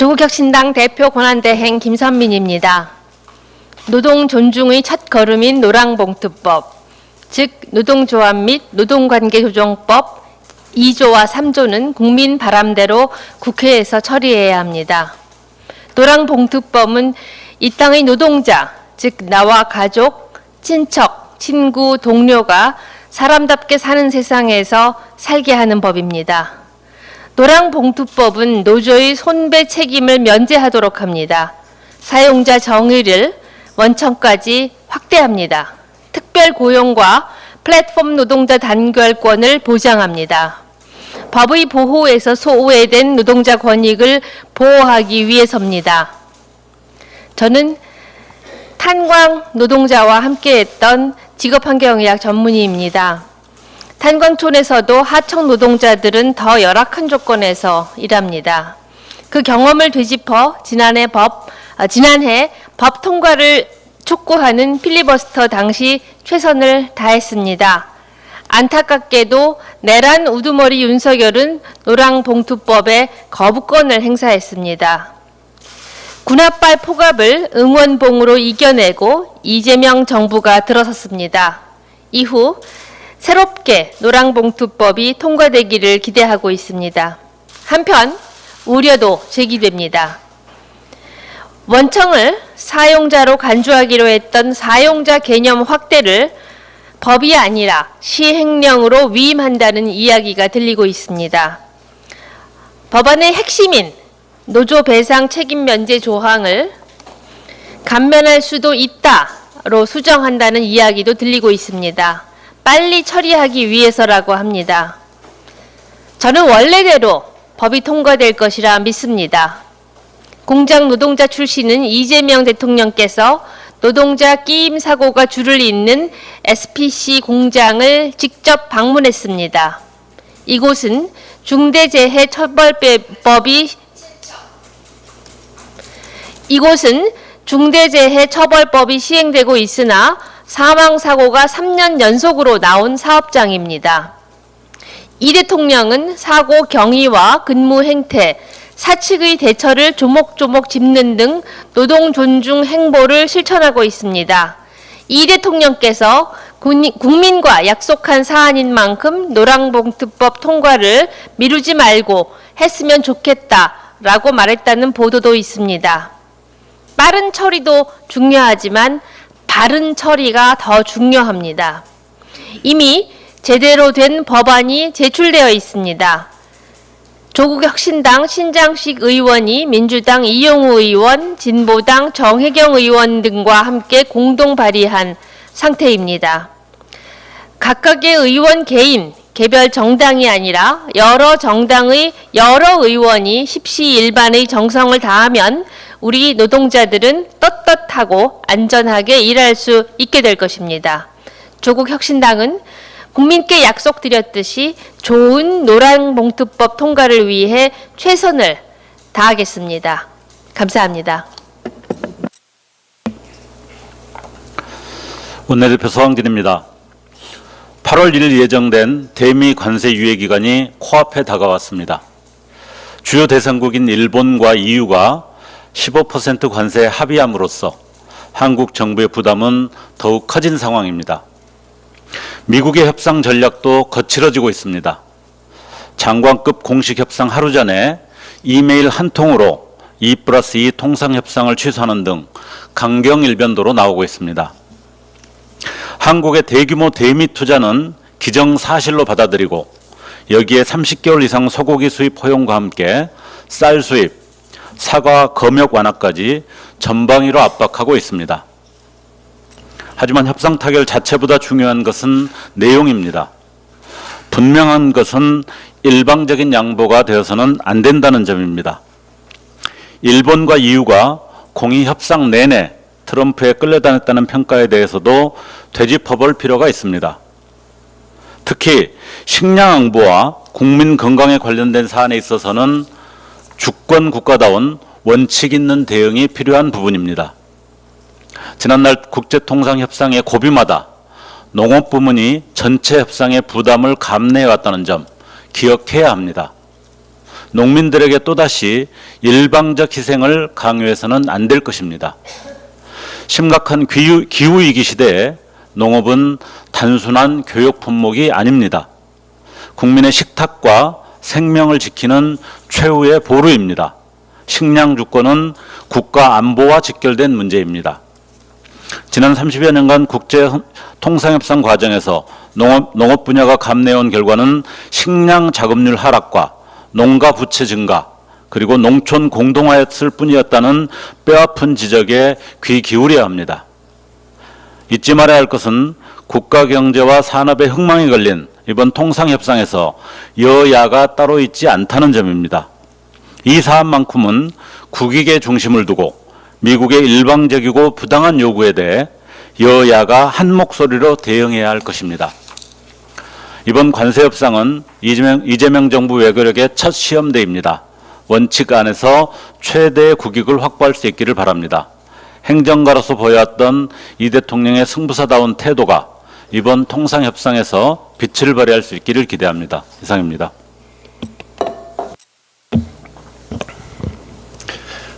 조국혁신당 대표 권한대행 김선민입니다. 노동 존중의 첫 걸음인 노랑봉투법, 즉 노동조합 및 노동관계조정법 2조와 3조는 국민 바람대로 국회에서 처리해야 합니다. 노랑봉투법은 이 땅의 노동자, 즉 나와 가족, 친척, 친구, 동료가 사람답게 사는 세상에서 살게 하는 법입니다. 노랑봉투법은 노조의 손배 책임을 면제하도록 합니다. 사용자 정의를 원천까지 확대합니다. 특별 고용과 플랫폼 노동자 단결권을 보장합니다. 법의 보호에서 소외된 노동자 권익을 보호하기 위해서입니다. 저는 탄광 노동자와 함께했던 직업환경의학 전문의입니다. 탄광촌에서도 하청 노동자들은 더 열악한 조건에서 일합니다. 그 경험을 되짚어 지난해 법 통과를 촉구하는 필리버스터 당시 최선을 다했습니다. 안타깝게도 내란 우두머리 윤석열은 노랑봉투법에 거부권을 행사했습니다. 군합발 포갑을 응원봉으로 이겨내고 이재명 정부가 들어섰습니다. 이후 새롭게 노랑봉투법이 통과되기를 기대하고 있습니다. 한편 우려도 제기됩니다. 원청을 사용자로 간주하기로 했던 사용자 개념 확대를 법이 아니라 시행령으로 위임한다는 이야기가 들리고 있습니다. 법안의 핵심인 노조 배상 책임 면제 조항을 감면할 수도 있다로 수정한다는 이야기도 들리고 있습니다. 빨리 처리하기 위해서라고 합니다. 저는 원래대로 법이 통과될 것이라 믿습니다. 공장 노동자 출신은 이재명 대통령께서 노동자 끼임 사고가 줄을 잇는 SPC 공장을 직접 방문했습니다. 이곳은 중대재해처벌법이 시행되고 있으나 사망사고가 3년 연속으로 나온 사업장입니다. 이 대통령은 사고 경위와 근무 행태, 사측의 대처를 조목조목 짚는 등 노동 존중 행보를 실천하고 있습니다. 이 대통령께서 국민과 약속한 사안인 만큼 노랑봉투법 통과를 미루지 말고 했으면 좋겠다라고 말했다는 보도도 있습니다. 빠른 처리도 중요하지만 바른 처리가 더 중요합니다. 이미 제대로 된 법안이 제출되어 있습니다. 조국혁신당 신장식 의원이 민주당 이용우 의원, 진보당 정혜경 의원 등과 함께 공동 발의한 상태입니다. 각각의 의원 개별 정당이 아니라 여러 정당의 여러 의원이 십시일반의 정성을 다하면 우리 노동자들은 떳떳하고 안전하게 일할 수 있게 될 것입니다. 조국혁신당은 국민께 약속드렸듯이 좋은 노랑봉투법 통과를 위해 최선을 다하겠습니다. 감사합니다. 원내대표 서왕진입니다. 8월 1일 예정된 대미 관세 유예 기간이 코앞에 다가왔습니다. 주요 대상국인 일본과 EU가 15% 관세에 합의함으로써 한국 정부의 부담은 더욱 커진 상황입니다. 미국의 협상 전략도 거칠어지고 있습니다. 장관급 공식 협상 하루 전에 이메일 한 통으로 2+2 통상협상을 취소하는 등 강경 일변도로 나오고 있습니다. 한국의 대규모 대미 투자는 기정사실로 받아들이고 여기에 30개월 이상 소고기 수입 허용과 함께 쌀 수입, 사과, 검역 완화까지 전방위로 압박하고 있습니다. 하지만 협상 타결 자체보다 중요한 것은 내용입니다. 분명한 것은 일방적인 양보가 되어서는 안 된다는 점입니다. 일본과 EU가 공의 협상 내내 트럼프에 끌려다녔다는 평가에 대해서도 되짚어볼 필요가 있습니다. 특히 식량 안보와 국민 건강에 관련된 사안에 있어서는 주권 국가다운 원칙 있는 대응이 필요한 부분입니다. 지난날 국제통상협상의 고비마다 농업 부문이 전체 협상의 부담을 감내해왔다는 점 기억해야 합니다. 농민들에게 또다시 일방적 희생을 강요해서는 안 될 것입니다. 심각한 기후위기 시대에 농업은 단순한 교육 품목이 아닙니다. 국민의 식탁과 생명을 지키는 최후의 보루입니다. 식량 주권은 국가 안보와 직결된 문제입니다. 지난 30여 년간 국제 통상협상 과정에서 농업 분야가 감내해온 결과는 식량 자급률 하락과 농가 부채 증가, 그리고 농촌 공동화였을 뿐이었다는 뼈아픈 지적에 귀 기울여야 합니다. 잊지 말아야 할 것은 국가 경제와 산업의 흥망이 걸린 이번 통상협상에서 여야가 따로 있지 않다는 점입니다. 이 사안만큼은 국익의 중심을 두고 미국의 일방적이고 부당한 요구에 대해 여야가 한 목소리로 대응해야 할 것입니다. 이번 관세협상은 이재명 정부 외교력의 첫 시험대입니다. 원칙 안에서 최대의 국익을 확보할 수 있기를 바랍니다. 행정가로서 보여왔던 이 대통령의 승부사다운 태도가 이번 통상협상에서 빛을 발휘할 수 있기를 기대합니다. 이상입니다.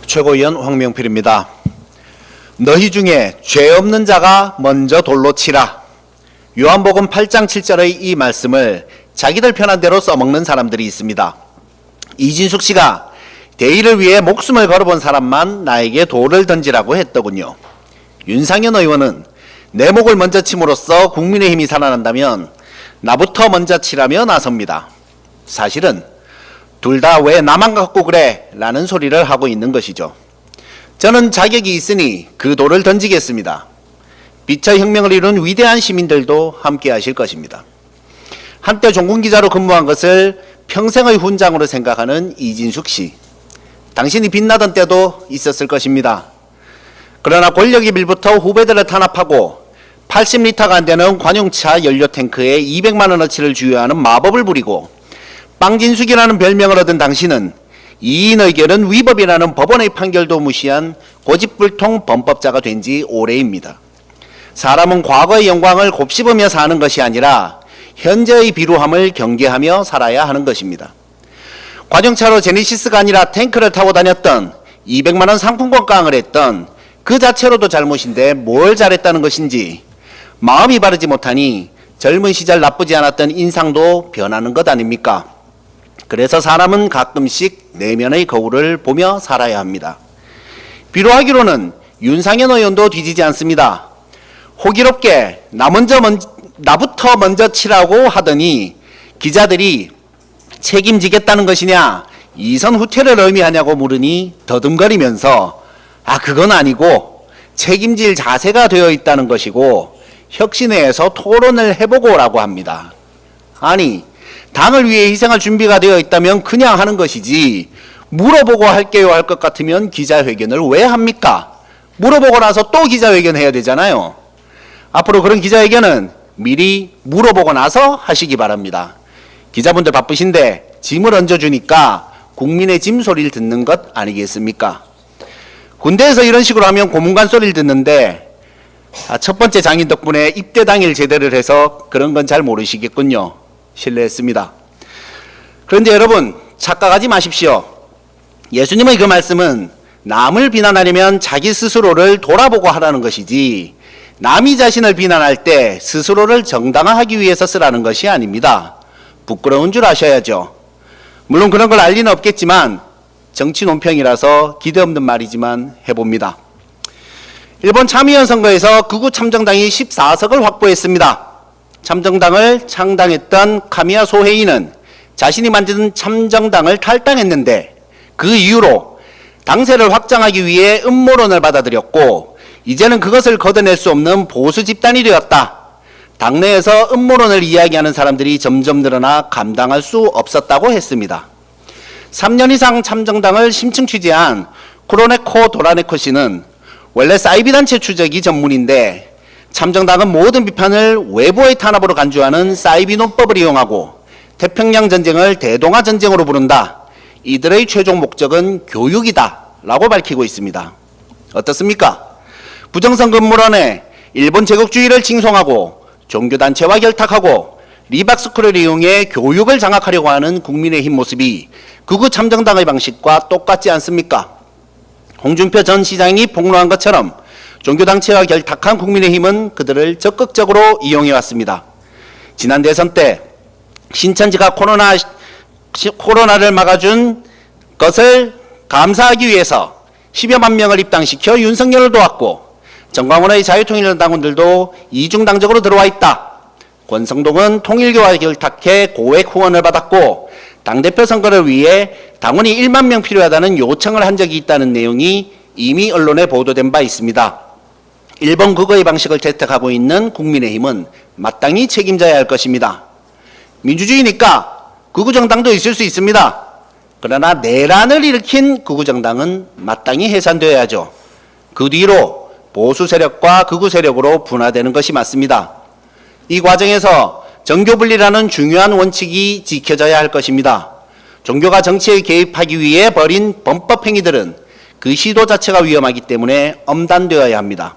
최고위원 황명필입니다. 너희 중에 죄 없는 자가 먼저 돌로 치라. 요한복음 8장 7절의 이 말씀을 자기들 편한 대로 써먹는 사람들이 있습니다. 이진숙 씨가 대의를 위해 목숨을 걸어본 사람만 나에게 돌을 던지라고 했더군요. 윤상현 의원은 내 목을 먼저 침으로써 국민의힘이 살아난다면 나부터 먼저 치라며 나섭니다. 사실은 둘 다 왜 나만 갖고 그래? 라는 소리를 하고 있는 것이죠. 저는 자격이 있으니 그 돌을 던지겠습니다. 빛의 혁명을 이룬 위대한 시민들도 함께 하실 것입니다. 한때 종군기자로 근무한 것을 평생의 훈장으로 생각하는 이진숙 씨. 당신이 빛나던 때도 있었을 것입니다. 그러나 권력이 빌부터 후배들을 탄압하고 80리터가 안 되는 관용차 연료 탱크에 200만 원어치를 주유하는 마법을 부리고 빵진숙이라는 별명을 얻은 당신은 이인 의결은 위법이라는 법원의 판결도 무시한 고집불통 범법자가 된 지 오래입니다. 사람은 과거의 영광을 곱씹으며 사는 것이 아니라 현재의 비루함을 경계하며 살아야 하는 것입니다. 관용차로 제네시스가 아니라 탱크를 타고 다녔던 200만 원 상품권 깡을 했던 그 자체로도 잘못인데 뭘 잘했다는 것인지 마음이 바르지 못하니 젊은 시절 나쁘지 않았던 인상도 변하는 것 아닙니까? 그래서 사람은 가끔씩 내면의 거울을 보며 살아야 합니다. 비로하기로는 윤상현 의원도 뒤지지 않습니다. 호기롭게 나부터 먼저 치라고 하더니 기자들이 책임지겠다는 것이냐, 이선 후퇴를 의미하냐고 물으니 더듬거리면서 그건 아니고 책임질 자세가 되어 있다는 것이고 혁신회에서 토론을 해보고 라고 합니다. 아니, 당을 위해 희생할 준비가 되어 있다면 그냥 하는 것이지 물어보고 할게요 할 것 같으면 기자회견을 왜 합니까? 물어보고 나서 또 기자회견 해야 되잖아요. 앞으로 그런 기자회견은 미리 물어보고 나서 하시기 바랍니다. 기자분들 바쁘신데 짐을 얹어주니까 국민의 짐 소리를 듣는 것 아니겠습니까? 군대에서 이런 식으로 하면 고문관 소리를 듣는데 첫 번째 장인 덕분에 입대 당일 제대를 해서 그런 건 잘 모르시겠군요. 실례했습니다. 그런데 여러분 착각하지 마십시오. 예수님의 그 말씀은 남을 비난하려면 자기 스스로를 돌아보고 하라는 것이지 남이 자신을 비난할 때 스스로를 정당화하기 위해서 쓰라는 것이 아닙니다. 부끄러운 줄 아셔야죠. 물론 그런 걸 알 리는 없겠지만 정치 논평이라서 기대 없는 말이지만 해봅니다. 일본 참의원 선거에서 극우 참정당이 14석을 확보했습니다. 참정당을 창당했던 카미야 소헤이는 자신이 만든 참정당을 탈당했는데 그 이유로 당세를 확장하기 위해 음모론을 받아들였고 이제는 그것을 걷어낼 수 없는 보수 집단이 되었다. 당내에서 음모론을 이야기하는 사람들이 점점 늘어나 감당할 수 없었다고 했습니다. 3년 이상 참정당을 심층 취재한 쿠로네코 도라네코 씨는 원래 사이비단체 추적이 전문인데 참정당은 모든 비판을 외부의 탄압으로 간주하는 사이비 논법을 이용하고 태평양 전쟁을 대동아 전쟁으로 부른다. 이들의 최종 목적은 교육이다 라고 밝히고 있습니다. 어떻습니까? 부정선거 음모론에 일본 제국주의를 칭송하고 종교단체와 결탁하고 리박스쿨을 이용해 교육을 장악하려고 하는 국민의힘 모습이 극우 참정당의 방식과 똑같지 않습니까? 홍준표 전 시장이 폭로한 것처럼 종교단체와 결탁한 국민의힘은 그들을 적극적으로 이용해왔습니다. 지난 대선 때 신천지가 코로나를 막아준 것을 감사하기 위해서 10여만 명을 입당시켜 윤석열을 도왔고 정광훈의 자유통일당원들도 이중당적으로 들어와 있다. 권성동은 통일교와 결탁해 고액 후원을 받았고 당대표 선거를 위해 당원이 1만 명 필요하다는 요청을 한 적이 있다는 내용이 이미 언론에 보도된 바 있습니다. 일본 극우의 방식을 채택하고 있는 국민의힘은 마땅히 책임져야 할 것입니다. 민주주의니까 극우정당도 있을 수 있습니다. 그러나 내란을 일으킨 극우정당은 마땅히 해산되어야죠. 그 뒤로 보수 세력과 극우 세력으로 분화되는 것이 맞습니다. 이 과정에서 정교분리라는 중요한 원칙이 지켜져야 할 것입니다. 종교가 정치에 개입하기 위해 벌인 범법 행위들은 그 시도 자체가 위험하기 때문에 엄단되어야 합니다.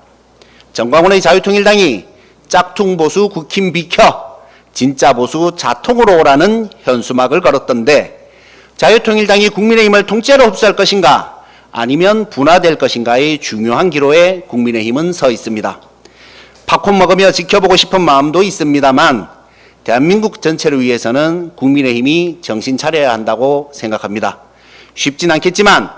정광훈의 자유통일당이 짝퉁 보수 국힘 비켜 진짜 보수 자통으로 오라는 현수막을 걸었던데 자유통일당이 국민의힘을 통째로 흡수할 것인가 아니면 분화될 것인가의 중요한 기로에 국민의힘은 서 있습니다. 팝콘 먹으며 지켜보고 싶은 마음도 있습니다만 대한민국 전체를 위해서는 국민의힘이 정신 차려야 한다고 생각합니다. 쉽진 않겠지만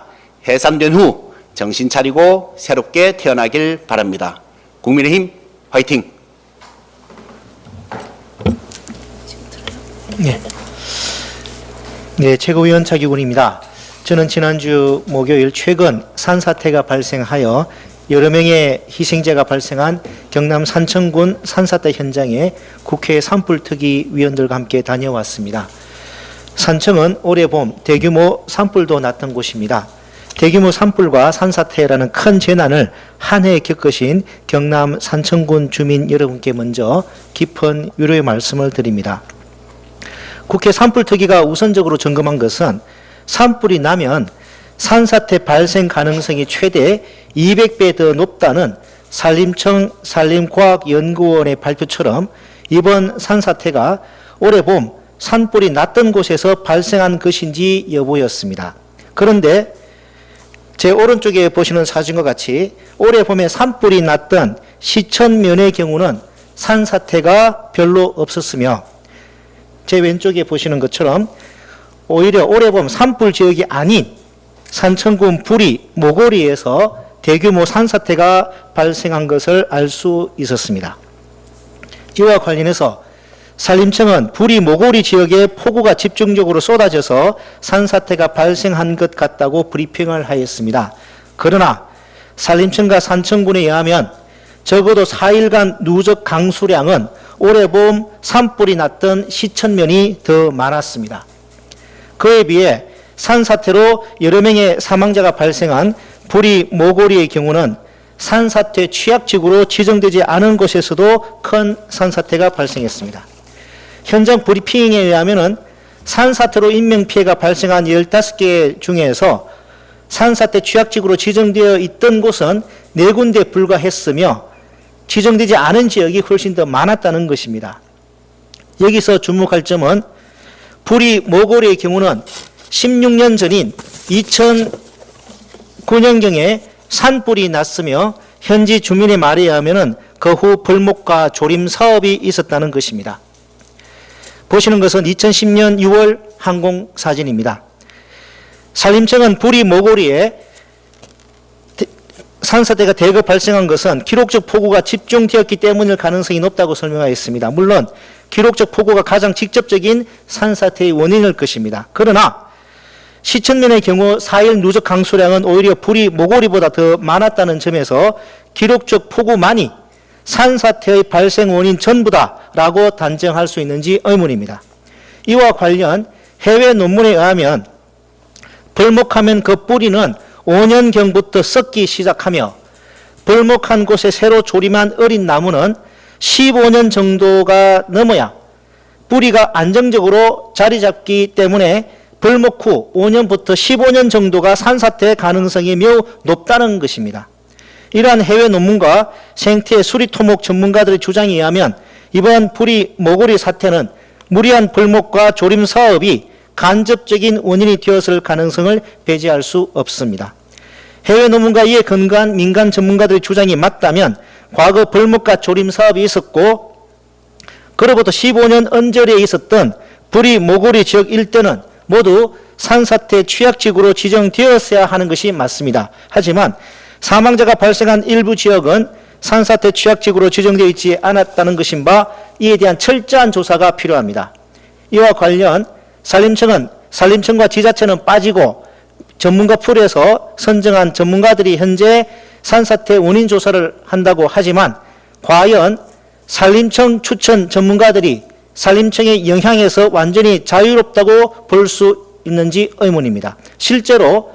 해산된 후 정신 차리고 새롭게 태어나길 바랍니다. 국민의힘 화이팅! 네, 최고위원 차기군입니다. 저는 지난주 목요일 최근 산사태가 발생하여 여러 명의 희생자가 발생한 경남 산청군 산사태 현장에 국회 산불특위 위원들과 함께 다녀왔습니다. 산청은 올해 봄 대규모 산불도 났던 곳입니다. 대규모 산불과 산사태라는 큰 재난을 한 해 겪으신 경남 산청군 주민 여러분께 먼저 깊은 위로의 말씀을 드립니다. 국회 산불특위가 우선적으로 점검한 것은 산불이 나면 산사태 발생 가능성이 최대 200배 더 높다는 산림청 산림과학연구원의 발표처럼 이번 산사태가 올해 봄 산불이 났던 곳에서 발생한 것인지 여부였습니다. 그런데 제 오른쪽에 보시는 사진과 같이 올해 봄에 산불이 났던 시천면의 경우는 산사태가 별로 없었으며 제 왼쪽에 보시는 것처럼 오히려 올해 봄 산불 지역이 아닌 산청군 부리 모고리에서 대규모 산사태가 발생한 것을 알 수 있었습니다. 이와 관련해서 산림청은 부리 모고리 지역에 폭우가 집중적으로 쏟아져서 산사태가 발생한 것 같다고 브리핑을 하였습니다. 그러나 산림청과 산청군에 의하면 적어도 4일간 누적 강수량은 올해 봄 산불이 났던 시천면이 더 많았습니다. 그에 비해 산사태로 여러 명의 사망자가 발생한 부리 모고리의 경우는 산사태 취약지구로 지정되지 않은 곳에서도 큰 산사태가 발생했습니다. 현장 브리핑에 의하면 산사태로 인명피해가 발생한 15개 중에서 산사태 취약지구로 지정되어 있던 곳은 4군데 불과했으며 지정되지 않은 지역이 훨씬 더 많았다는 것입니다. 여기서 주목할 점은 부리 모고리의 경우는 16년 전인 2009년경에 산불이 났으며 현지 주민의 말에 의하면 그 후 벌목과 조림 사업이 있었다는 것입니다. 보시는 것은 2010년 6월 항공 사진입니다. 산림청은 부리 모고리에 산사태가 대거 발생한 것은 기록적 폭우가 집중되었기 때문일 가능성이 높다고 설명하였습니다. 물론 기록적 폭우가 가장 직접적인 산사태의 원인일 것입니다. 그러나 시천면의 경우 4일 누적 강수량은 오히려 부리 모고리보다 더 많았다는 점에서 기록적 폭우만이 산사태의 발생 원인 전부다라고 단정할 수 있는지 의문입니다. 이와 관련 해외 논문에 의하면 벌목하면 그 뿌리는 5년경부터 썩기 시작하며 벌목한 곳에 새로 조림한 어린 나무는 15년 정도가 넘어야 뿌리가 안정적으로 자리 잡기 때문에 벌목 후 5년부터 15년 정도가 산사태 가능성이 매우 높다는 것입니다. 이러한 해외 논문과 생태 수리 토목 전문가들의 주장에 의하면 이번 부리 모고리 사태는 무리한 벌목과 조림 사업이 간접적인 원인이 되었을 가능성을 배제할 수 없습니다. 해외 논문과 이에 근거한 민간 전문가들의 주장이 맞다면 과거 벌목과 조림 사업이 있었고 그로부터 15년 언저리에 있었던 부리 모고리 지역 일대는 모두 산사태 취약지구로 지정되었어야 하는 것이 맞습니다. 하지만 사망자가 발생한 일부 지역은 산사태 취약지구로 지정되어 있지 않았다는 것인 바 이에 대한 철저한 조사가 필요합니다. 이와 관련 산림청과 지자체는 빠지고 전문가 풀에서 선정한 전문가들이 현재 산사태 원인 조사를 한다고 하지만 과연 산림청 추천 전문가들이 산림청의 영향에서 완전히 자유롭다고 볼 수 있는지 의문입니다. 실제로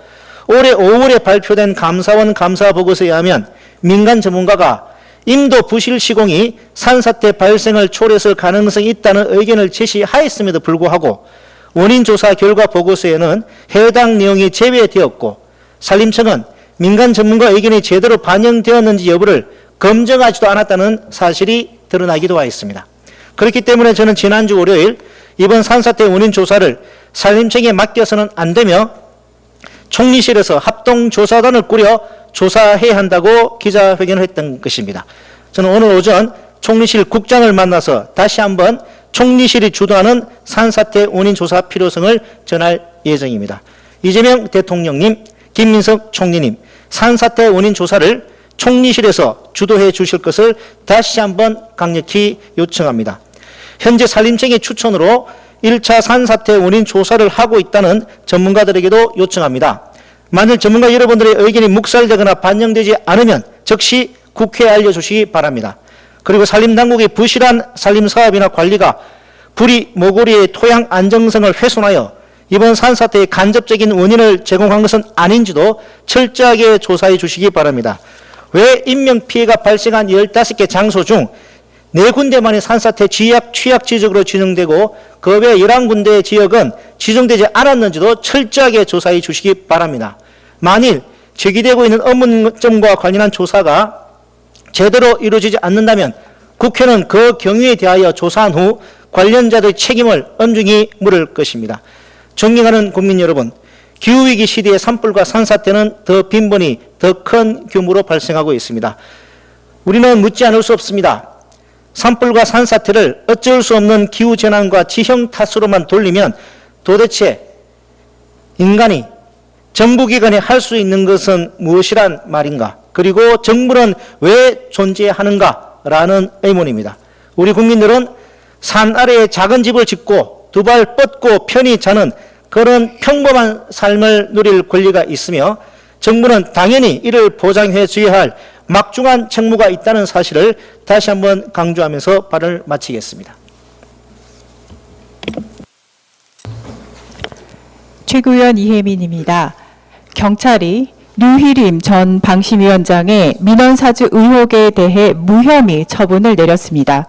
올해 5월에 발표된 감사원 감사 보고서에 의하면 민간 전문가가 임도 부실 시공이 산사태 발생을 초래했을 가능성이 있다는 의견을 제시하였음에도 불구하고 원인 조사 결과 보고서에는 해당 내용이 제외되었고 산림청은 민간 전문가 의견이 제대로 반영되었는지 여부를 검증하지도 않았다는 사실이 드러나기도 하였습니다. 그렇기 때문에 저는 지난주 월요일 이번 산사태 원인 조사를 산림청에 맡겨서는 안 되며 총리실에서 합동조사단을 꾸려 조사해야 한다고 기자회견을 했던 것입니다. 저는 오늘 오전 총리실 국장을 만나서 다시 한번 총리실이 주도하는 산사태 원인 조사 필요성을 전할 예정입니다. 이재명 대통령님, 김민석 총리님, 산사태 원인 조사를 총리실에서 주도해 주실 것을 다시 한번 강력히 요청합니다. 현재 산림청의 추천으로 1차 산사태 원인 조사를 하고 있다는 전문가들에게도 요청합니다. 만일 전문가 여러분들의 의견이 묵살되거나 반영되지 않으면 즉시 국회에 알려주시기 바랍니다. 그리고 산림당국의 부실한 산림사업이나 관리가 부리 모고리의 토양 안정성을 훼손하여 이번 산사태의 간접적인 원인을 제공한 것은 아닌지도 철저하게 조사해 주시기 바랍니다. 왜 인명피해가 발생한 15개 장소 중 4군데만이 산사태 취약 지역으로 지정되고 그 외 11군데의 지역은 지정되지 않았는지도 철저하게 조사해 주시기 바랍니다. 만일 제기되고 있는 의문점과 관련한 조사가 제대로 이루어지지 않는다면 국회는 그 경위에 대하여 조사한 후 관련자들의 책임을 엄중히 물을 것입니다. 존경하는 국민 여러분, 기후위기 시대의 산불과 산사태는 더 빈번히 더 큰 규모로 발생하고 있습니다. 우리는 묻지 않을 수 없습니다. 산불과 산사태를 어쩔 수 없는 기후재난과 지형 탓으로만 돌리면 도대체 인간이 정부기관이 할 수 있는 것은 무엇이란 말인가? 그리고 정부는 왜 존재하는가라는 의문입니다. 우리 국민들은 산 아래에 작은 집을 짓고 두 발 뻗고 편히 자는 그런 평범한 삶을 누릴 권리가 있으며 정부는 당연히 이를 보장해 줘야 할 막중한 책무가 있다는 사실을 다시 한번 강조하면서 발언을 마치겠습니다. 최고위원 이혜민입니다. 경찰이 류희림 전 방심위원장의 민원사주 의혹에 대해 무혐의 처분을 내렸습니다.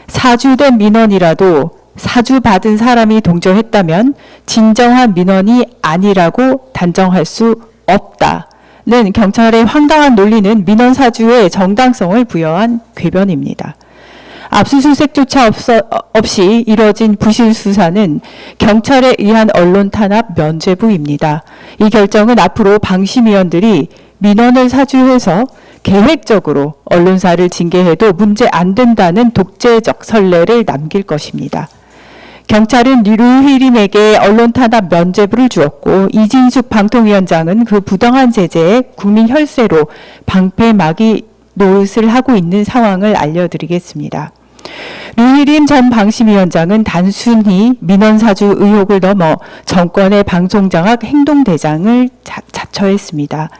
사주된 민원이라도 사주받은 사람이 동조했다면 진정한 민원이 아니라고 단정할 수 없다는 경찰의 황당한 논리는 민원사주의 정당성을 부여한 궤변입니다. 압수수색조차 없이 이뤄진 부실 수사는 경찰에 의한 언론 탄압 면죄부입니다. 이 결정은 앞으로 방심위원들이 민원을 사주해서 계획적으로 언론사를 징계해도 문제 안 된다는 독재적 선례를 남길 것입니다. 경찰은 류희림에게 언론 탄압 면죄부를 주었고 이진숙 방통위원장은 그 부당한 제재에 국민 혈세로 방패막이 노릇을 하고 있는 상황을 알려드리겠습니다. 류희림 전 방심위원장은 단순히 민원사주 의혹을 넘어 정권의 방송장악 행동대장을 자처했습니다.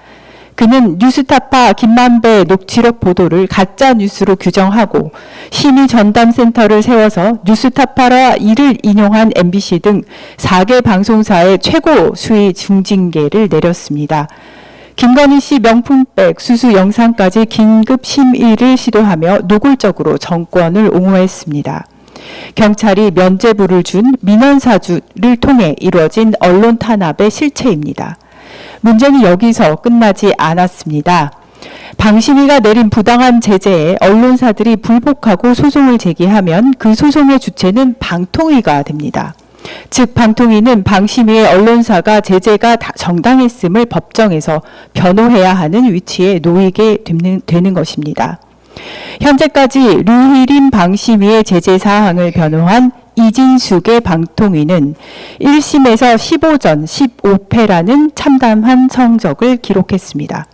그는 뉴스타파 김만배 녹취록 보도를 가짜 뉴스로 규정하고 심의 전담센터를 세워서 뉴스타파라 이를 인용한 MBC 등 4개 방송사의 최고 수위 중징계를 내렸습니다. 김건희 씨 명품백 수수 영상까지 긴급 심의를 시도하며 노골적으로 정권을 옹호했습니다. 경찰이 면죄부를 준 민원사주를 통해 이루어진 언론 탄압의 실체입니다. 문제는 여기서 끝나지 않았습니다. 방심위가 내린 부당한 제재에 언론사들이 불복하고 소송을 제기하면 그 소송의 주체는 방통위가 됩니다. 즉 방통위는 방심위의 언론사가 제재가 정당했음을 법정에서 변호해야 하는 위치에 놓이게 되는 것입니다. 현재까지 류희림 방심위의 제재 사항을 변호한 이진숙의 방통위는 1심에서 15전 15패라는 참담한 성적을 기록했습니다.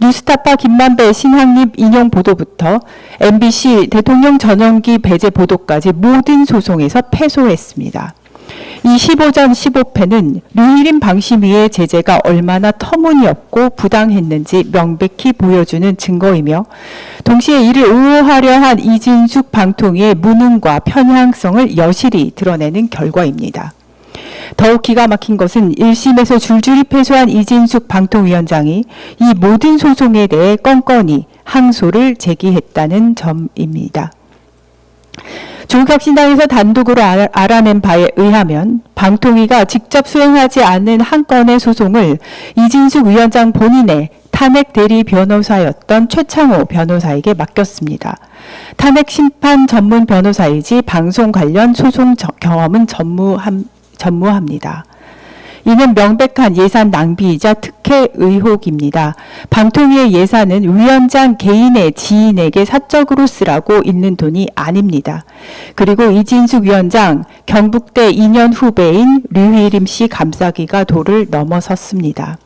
뉴스타파 김만배 신학립 인용 보도부터 MBC 대통령 전용기 배제 보도까지 모든 소송에서 패소했습니다. 이 15전 15패는 류희림 방심위의 제재가 얼마나 터무니없고 부당했는지 명백히 보여주는 증거이며 동시에 이를 옹호하려 한 이진숙 방통위의 무능과 편향성을 여실히 드러내는 결과입니다. 더욱 기가 막힌 것은 1심에서 줄줄이 패소한 이진숙 방통위원장이 이 모든 소송에 대해 건건히 항소를 제기했다는 점입니다. 조국혁신당에서 단독으로 알아낸 바에 의하면 방통위가 직접 수행하지 않은 한 건의 소송을 이진숙 위원장 본인의 탄핵 대리 변호사였던 최창호 변호사에게 맡겼습니다. 탄핵 심판 전문 변호사이지 방송 관련 소송 경험은 전무합니다. 이는 명백한 예산 낭비이자 특혜 의혹입니다. 방통위의 예산은 위원장 개인의 지인에게 사적으로 쓰라고 있는 돈이 아닙니다. 그리고 이진숙 위원장 경북대 2년 후배인 류희림 씨 감싸기가 도를 넘어섰습니다.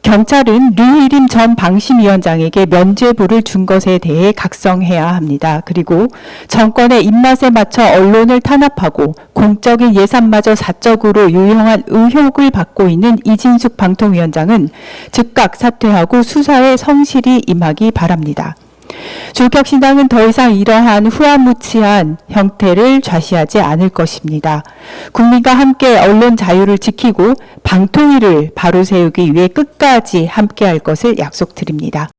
경찰은 류희림 전 방심위원장에게 면죄부를 준 것에 대해 각성해야 합니다. 그리고 정권의 입맛에 맞춰 언론을 탄압하고 공적인 예산마저 사적으로 유용한 의혹을 받고 있는 이진숙 방통위원장은 즉각 사퇴하고 수사에 성실히 임하기 바랍니다. 조국혁신당은 더 이상 이러한 후한무치한 형태를 좌시하지 않을 것입니다. 국민과 함께 언론 자유를 지키고 방통위를 바로 세우기 위해 끝까지 함께할 것을 약속드립니다.